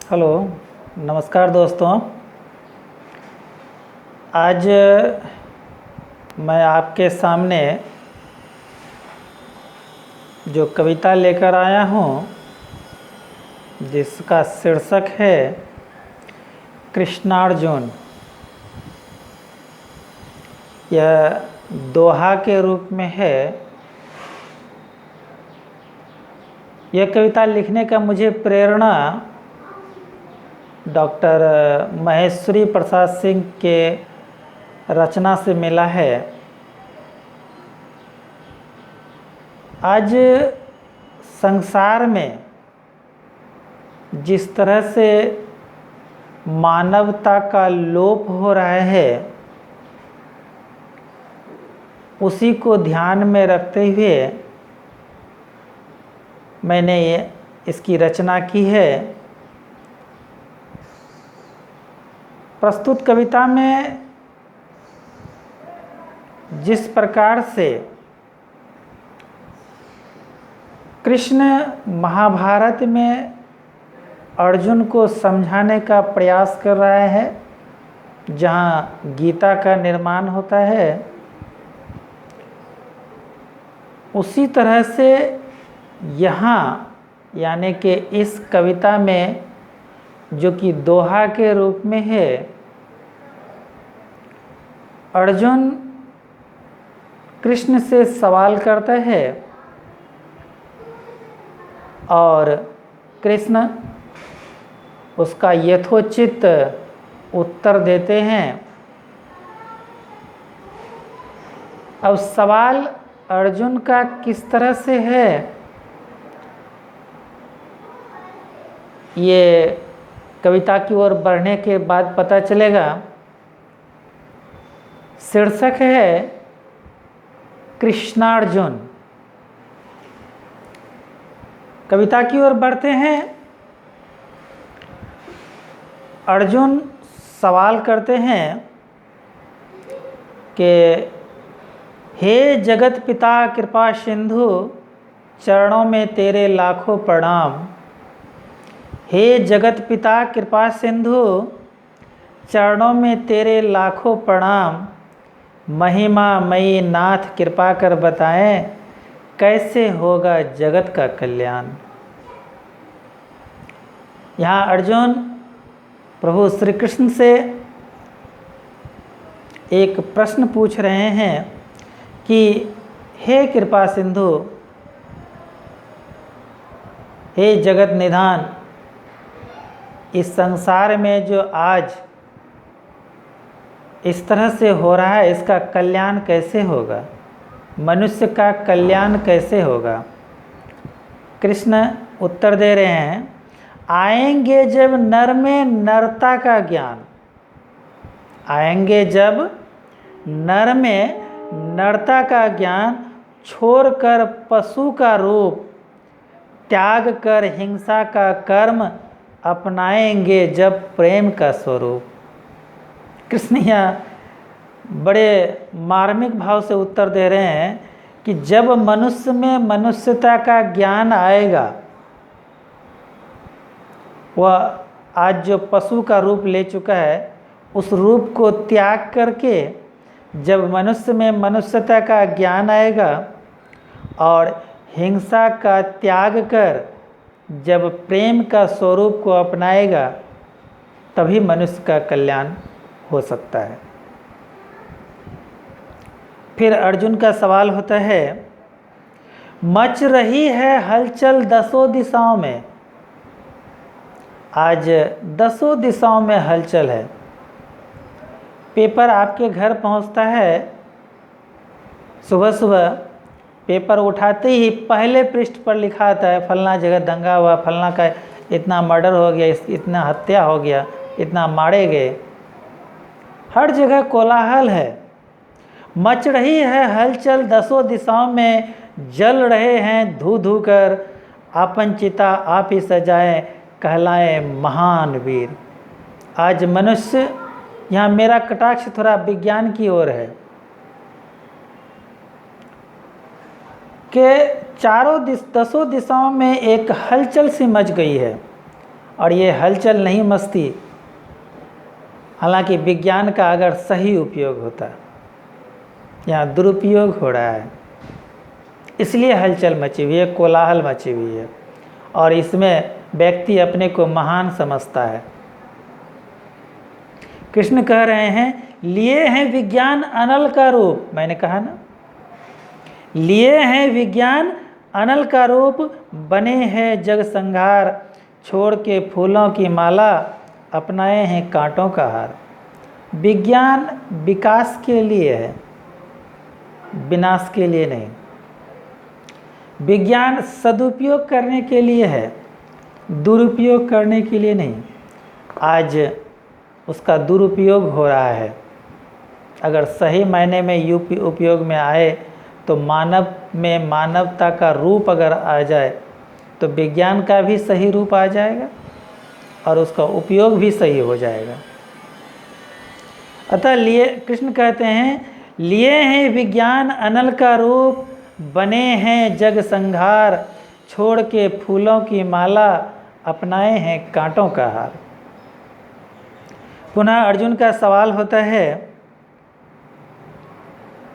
Hello, नमस्कार दोस्तों। आज मैं आपके सामने जो कविता लेकर आया हूँ जिसका शीर्षक है कृष्णार्जुन। यह दोहा के रूप में है। यह कविता लिखने का मुझे प्रेरणा डॉक्टर महेश्वरी प्रसाद सिंह के रचना से मिला है। आज संसार में जिस तरह से मानवता का लोप हो रहा है, उसी को ध्यान में रखते हुए मैंने इसकी रचना की है। प्रस्तुत कविता में जिस प्रकार से कृष्ण महाभारत में अर्जुन को समझाने का प्रयास कर रहा है, जहाँ गीता का निर्माण होता है, उसी तरह से यहाँ यानी कि इस कविता में जो कि दोहा के रूप में है, अर्जुन कृष्ण से सवाल करता है और कृष्ण उसका यथोचित उत्तर देते हैं। अब सवाल अर्जुन का किस तरह से है, ये कविता की ओर बढ़ने के बाद पता चलेगा। शीर्षक है कृष्णार्जुन। कविता की ओर बढ़ते हैं। अर्जुन सवाल करते हैं कि हे जगत पिता कृपा सिंधु, चरणों में तेरे लाखों प्रणाम। हे जगत पिता कृपा सिंधु, चरणों में तेरे लाखों प्रणाम। महिमा मई नाथ कृपा कर बताएं, कैसे होगा जगत का कल्याण। यहाँ अर्जुन प्रभु श्री कृष्ण से एक प्रश्न पूछ रहे हैं कि हे कृपा सिंधु, हे जगत निधान, इस संसार में जो आज इस तरह से हो रहा है, इसका कल्याण कैसे होगा, मनुष्य का कल्याण कैसे होगा। कृष्ण उत्तर दे रहे हैं, आएंगे जब नर में नरता का ज्ञान, आएंगे जब नर में नरता का ज्ञान, छोड़कर पशु का रूप, त्याग कर हिंसा का कर्म, अपनाएंगे जब प्रेम का स्वरूप। कृष्ण यहाँ बड़े मार्मिक भाव से उत्तर दे रहे हैं कि जब मनुष्य में मनुष्यता का ज्ञान आएगा, वह आज जो पशु का रूप ले चुका है, उस रूप को त्याग करके जब मनुष्य में मनुष्यता का ज्ञान आएगा और हिंसा का त्याग कर जब प्रेम का स्वरूप को अपनाएगा, तभी मनुष्य का कल्याण हो सकता है। फिर अर्जुन का सवाल होता है, मच रही है हलचल दसों दिशाओं में। आज दसों दिशाओं में हलचल है। पेपर आपके घर पहुंचता है, सुबह सुबह पेपर उठाते ही पहले पृष्ठ पर लिखा आता है फलना जगह दंगा हुआ, फलना का इतना मर्डर हो गया, इतना हत्या हो गया, इतना मारे गए। हर जगह कोलाहल है। मच रही है हलचल दसों दिशाओं में, जल रहे हैं धू धू कर, आपन चिता आप ही सजाए, कहलाए महान वीर। आज मनुष्य, यहाँ मेरा कटाक्ष थोड़ा विज्ञान की ओर है, कि दसों दिशाओं में एक हलचल सी मच गई है। और ये हलचल नहीं मस्ती। हालांकि विज्ञान का अगर सही उपयोग होता, यहाँ दुरुपयोग हो रहा है, इसलिए हलचल मची हुई है, कोलाहल मची हुई है, और इसमें व्यक्ति अपने को महान समझता है। कृष्ण कह रहे हैं लिए हैं विज्ञान अनल का रूप। मैंने कहा ना, लिए हैं विज्ञान अनल का रूप, बने हैं जग संहार, छोड़ के फूलों की माला, अपनाए हैं कांटों का हार। विज्ञान विकास के लिए है, विनाश के लिए नहीं। विज्ञान सदुपयोग करने के लिए है, दुरुपयोग करने के लिए नहीं। आज उसका दुरुपयोग हो रहा है। अगर सही मायने में उपयोग में आए तो मानव में मानवता का रूप अगर आ जाए तो विज्ञान का भी सही रूप आ जाएगा और उसका उपयोग भी सही हो जाएगा। अतः लिए कृष्ण कहते हैं लिए हैं विज्ञान अनल का रूप, बने हैं जग संहार, छोड़ के फूलों की माला, अपनाए हैं कांटों का हार। पुनः अर्जुन का सवाल होता है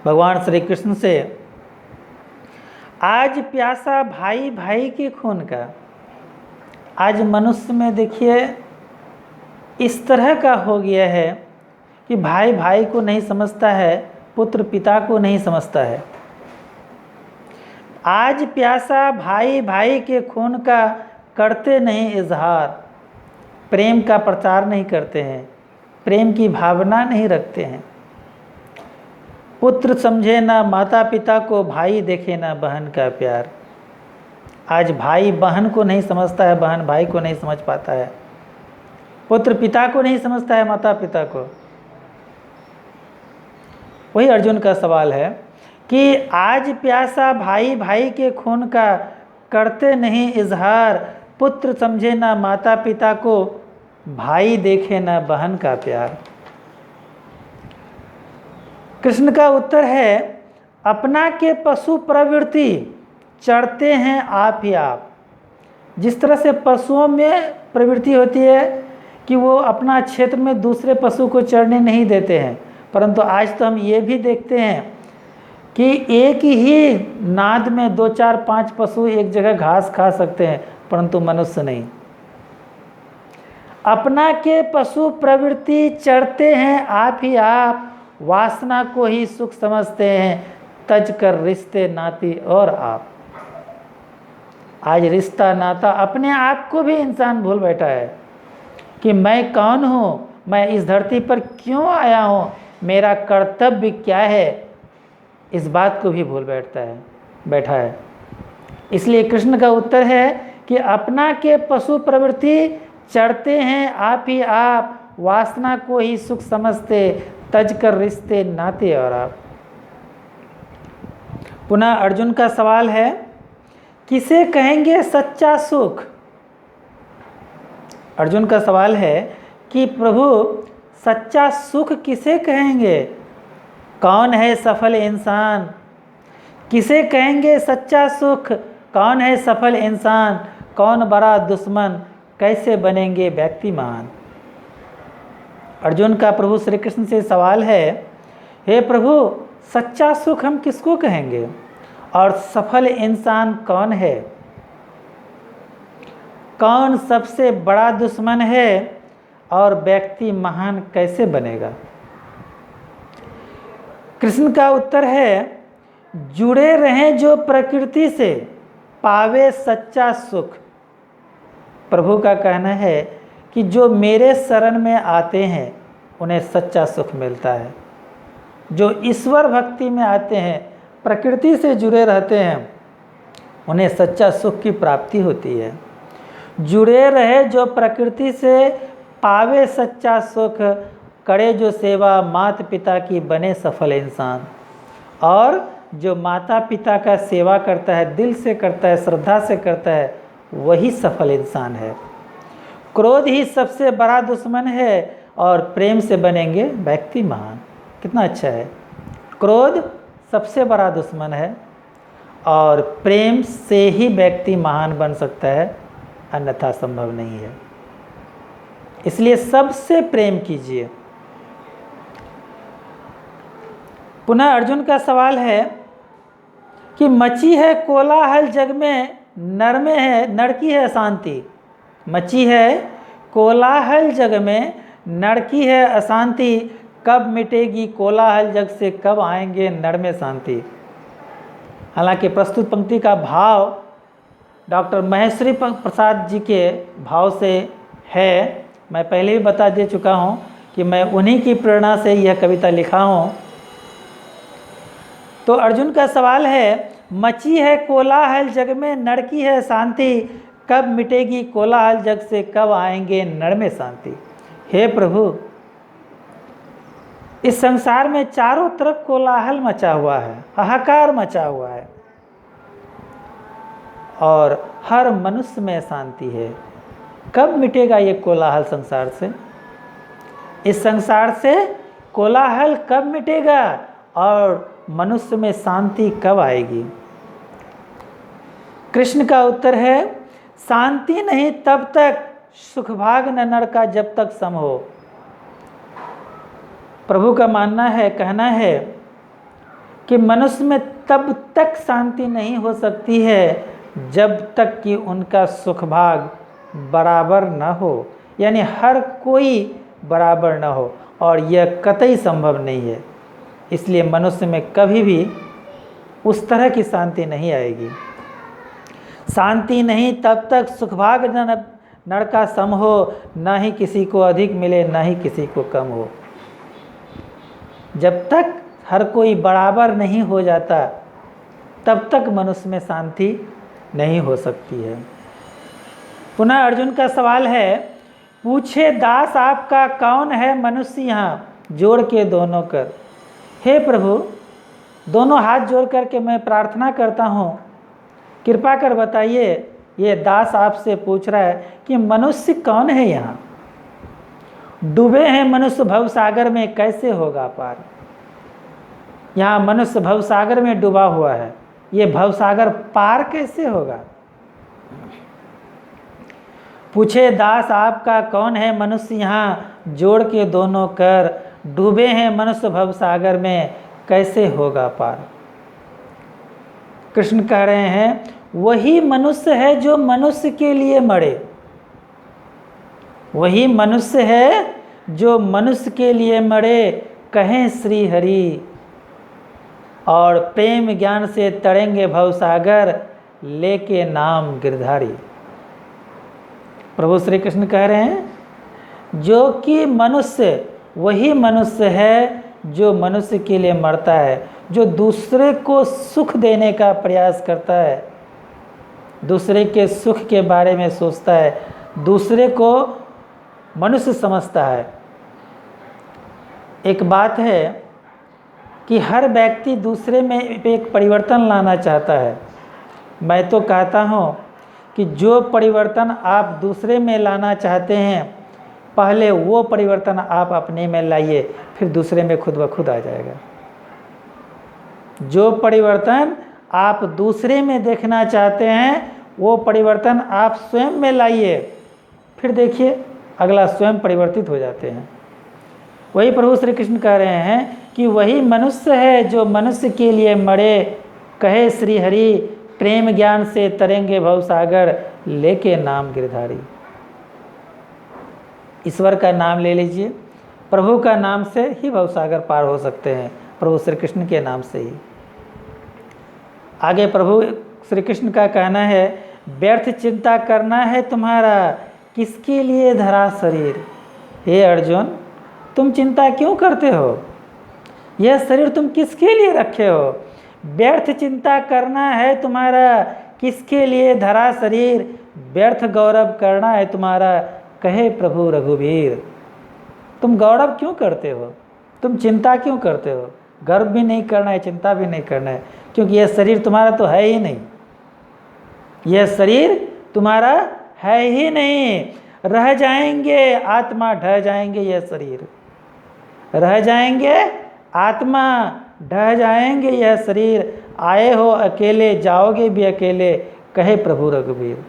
भगवान श्री कृष्ण से, आज प्यासा भाई भाई के खून का। आज मनुष्य में देखिए इस तरह का हो गया है कि भाई भाई को नहीं समझता है, पुत्र पिता को नहीं समझता है। आज प्यासा भाई भाई के खून का, करते नहीं इजहार। प्रेम का प्रचार नहीं करते हैं, प्रेम की भावना नहीं रखते हैं। पुत्र समझे ना माता पिता को, भाई देखे ना बहन का प्यार। आज भाई बहन को नहीं समझता है, बहन भाई को नहीं समझ पाता है, पुत्र पिता को नहीं समझता है, माता पिता को। वही अर्जुन का सवाल है कि आज प्यासा भाई भाई के खून का, करते नहीं इजहार। पुत्र समझे ना माता पिता को, भाई देखे ना बहन का प्यार। कृष्ण का उत्तर है अपना के पशु प्रवृत्ति, चढ़ते हैं आप ही आप। जिस तरह से पशुओं में प्रवृत्ति होती है कि वो अपना क्षेत्र में दूसरे पशु को चढ़ने नहीं देते हैं, परंतु आज तो हम ये भी देखते हैं कि एक ही नाद में 2, 4, 5 पशु एक जगह घास खा सकते हैं, परंतु मनुष्य नहीं। अपना के पशु प्रवृत्ति, चढ़ते हैं आप ही आप, वासना को ही सुख समझते हैं, तज कर रिश्ते नाती और आप। आज रिश्ता नाता अपने आप को भी इंसान भूल बैठा है कि मैं कौन हूँ, मैं इस धरती पर क्यों आया हूँ, मेरा कर्तव्य क्या है, इस बात को भी भूल बैठा है। इसलिए कृष्ण का उत्तर है कि अपना के पशु प्रवृत्ति, चढ़ते हैं आप ही आप, वासना को ही सुख समझते, तज कर रिश्ते नाते और आप। पुनः अर्जुन का सवाल है किसे कहेंगे सच्चा सुख। अर्जुन का सवाल है कि प्रभु सच्चा सुख किसे कहेंगे, कौन है सफल इंसान, किसे कहेंगे सच्चा सुख, कौन है सफल इंसान, कौन बड़ा दुश्मन, कैसे बनेंगे व्यक्ति महान। अर्जुन का प्रभु श्री कृष्ण से सवाल है, हे प्रभु सच्चा सुख हम किसको कहेंगे और सफल इंसान कौन है, कौन सबसे बड़ा दुश्मन है और व्यक्ति महान कैसे बनेगा। कृष्ण का उत्तर है जुड़े रहें जो प्रकृति से, पावे सच्चा सुख। प्रभु का कहना है कि जो मेरे शरण में आते हैं उन्हें सच्चा सुख मिलता है। जो ईश्वर भक्ति में आते हैं, प्रकृति से जुड़े रहते हैं, उन्हें सच्चा सुख की प्राप्ति होती है। जुड़े रहे जो प्रकृति से, पावे सच्चा सुख, करे जो सेवा माता पिता की, बने सफल इंसान। और जो माता पिता का सेवा करता है, दिल से करता है, श्रद्धा से करता है, वही सफल इंसान है। क्रोध ही सबसे बड़ा दुश्मन है और प्रेम से बनेंगे व्यक्ति महान। कितना अच्छा है, क्रोध सबसे बड़ा दुश्मन है और प्रेम से ही व्यक्ति महान बन सकता है, अन्यथा संभव नहीं है। इसलिए सबसे प्रेम कीजिए। पुनः अर्जुन का सवाल है कि मची है कोलाहल जग में, नर की है अशांति। मची है कोलाहल जग में, नर की है अशांति, कब मिटेगी कोलाहल जग से, कब आएंगे नर में शांति। हालांकि प्रस्तुत पंक्ति का भाव डॉक्टर महेश्वरी प्रसाद जी के भाव से है। मैं पहले भी बता दे चुका हूँ कि मैं उन्हीं की प्रेरणा से यह कविता लिखा हूँ। तो अर्जुन का सवाल है, मची है कोलाहल जग में, नर की है शांति, कब मिटेगी कोलाहल जग से, कब आएंगे नर में शांति। हे प्रभु, इस संसार में चारों तरफ कोलाहल मचा हुआ है, हाहाकार मचा हुआ है, और हर मनुष्य में शांति है। कब मिटेगा ये कोलाहल संसार से? इस संसार से कोलाहल कब मिटेगा और मनुष्य में शांति कब आएगी? कृष्ण का उत्तर है, शांति नहीं तब तक, सुख भाग न नर का जब तक सम हो। प्रभु का मानना है, कहना है कि मनुष्य में तब तक शांति नहीं हो सकती है जब तक कि उनका सुख भाग बराबर न हो, यानी हर कोई बराबर न हो, और यह कतई संभव नहीं है। इसलिए मनुष्य में कभी भी उस तरह की शांति नहीं आएगी। शांति नहीं तब तक, सुख भाग नर का सम हो, ना ही किसी को अधिक मिले ना ही किसी को कम हो। जब तक हर कोई बराबर नहीं हो जाता तब तक मनुष्य में शांति नहीं हो सकती है। पुनः अर्जुन का सवाल है, पूछे दास आपका कौन है मनुष्य यहाँ, जोड़ के दोनों कर। हे प्रभु, दोनों हाथ जोड़ करके मैं प्रार्थना करता हूँ, कृपा कर बताइए, ये दास आपसे पूछ रहा है कि मनुष्य कौन है यहाँ? डूबे हैं मनुष्य भवसागर में, कैसे होगा पार? यहाँ मनुष्य भवसागर में डूबा हुआ है, ये भवसागर पार कैसे होगा? पूछे दास आपका कौन है मनुष्य यहाँ, जोड़ के दोनों कर, डूबे हैं मनुष्य भवसागर में, कैसे होगा पार? कृष्ण कह रहे हैं, वही मनुष्य है जो मनुष्य के लिए मरे। वही मनुष्य है जो मनुष्य के लिए मरे, कहें श्री हरि, और प्रेम ज्ञान से तरेंगे भवसागर, लेके नाम गिरधारी। प्रभु श्री कृष्ण कह रहे हैं, जो कि मनुष्य वही मनुष्य है जो मनुष्य के लिए मरता है, जो दूसरे को सुख देने का प्रयास करता है, दूसरे के सुख के बारे में सोचता है, दूसरे को मनुष्य समझता है। एक बात है कि हर व्यक्ति दूसरे में एक परिवर्तन लाना चाहता है। मैं तो कहता हूँ कि जो परिवर्तन आप दूसरे में लाना चाहते हैं, पहले वो परिवर्तन आप अपने में लाइए, फिर दूसरे में खुद ब खुद आ जाएगा। जो परिवर्तन आप दूसरे में देखना चाहते हैं, वो परिवर्तन आप स्वयं में लाइए, फिर देखिए अगला स्वयं परिवर्तित हो जाते हैं। वही प्रभु श्री कृष्ण कह रहे हैं कि वही मनुष्य है जो मनुष्य के लिए मरे, कहे श्री हरि, प्रेम ज्ञान से तरेंगे भवसागर, लेके नाम गिरधारी। ईश्वर का नाम ले लीजिए, प्रभु का नाम से ही भवसागर पार हो सकते हैं, प्रभु श्री कृष्ण के नाम से ही। आगे प्रभु श्री कृष्ण का कहना है, व्यर्थ चिंता करना है तुम्हारा, किसके लिए धरा शरीर। हे अर्जुन, तुम चिंता क्यों करते हो? यह शरीर तुम किसके लिए रखे हो? व्यर्थ चिंता करना है तुम्हारा, किसके लिए धरा शरीर, व्यर्थ गौरव करना है तुम्हारा, कहे प्रभु रघुवीर। तुम गौरव क्यों करते हो? तुम चिंता क्यों करते हो? गर्व भी नहीं करना है, चिंता भी नहीं करना है, क्योंकि यह शरीर तुम्हारा तो है ही नहीं। यह शरीर तुम्हारा है ही नहीं। रह जाएंगे, आत्मा ढह जाएंगे, यह शरीर रह जाएंगे, आत्मा ढह जाएंगे, यह शरीर। आए हो अकेले, जाओगे भी अकेले, कहे प्रभु रघुवीर।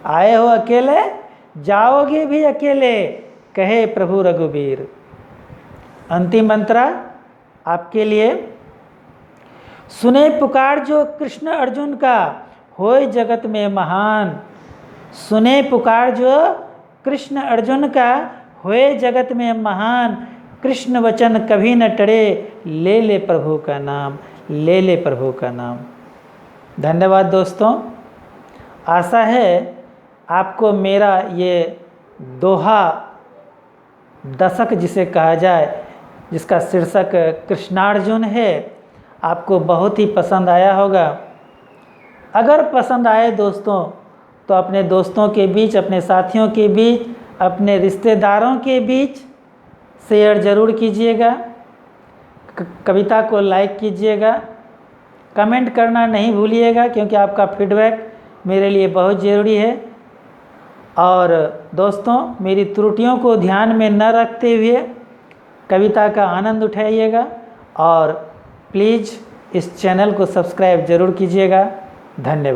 आए हो अकेले, जाओगे भी अकेले, कहे प्रभु रघुबीर। अंतिम मंत्रा आपके लिए। सुने पुकार जो कृष्ण अर्जुन का, होय जगत में महान। सुने पुकार जो कृष्ण अर्जुन का, होए जगत में महान। कृष्ण वचन कभी न टरे, ले ले प्रभु का नाम, ले ले प्रभु का नाम। धन्यवाद दोस्तों। आशा है आपको मेरा ये दोहा दशक जिसे कहा जाए, जिसका शीर्षक कृष्णार्जुन है, आपको बहुत ही पसंद आया होगा। अगर पसंद आए दोस्तों तो अपने दोस्तों के बीच, अपने साथियों के बीच, अपने रिश्तेदारों के बीच शेयर ज़रूर कीजिएगा। कविता को लाइक कीजिएगा, कमेंट करना नहीं भूलिएगा, क्योंकि आपका फीडबैक मेरे लिए बहुत ज़रूरी है। और दोस्तों, मेरी त्रुटियों को ध्यान में न रखते हुए कविता का आनंद उठाइएगा और प्लीज़ इस चैनल को सब्सक्राइब ज़रूर कीजिएगा। धन्यवाद।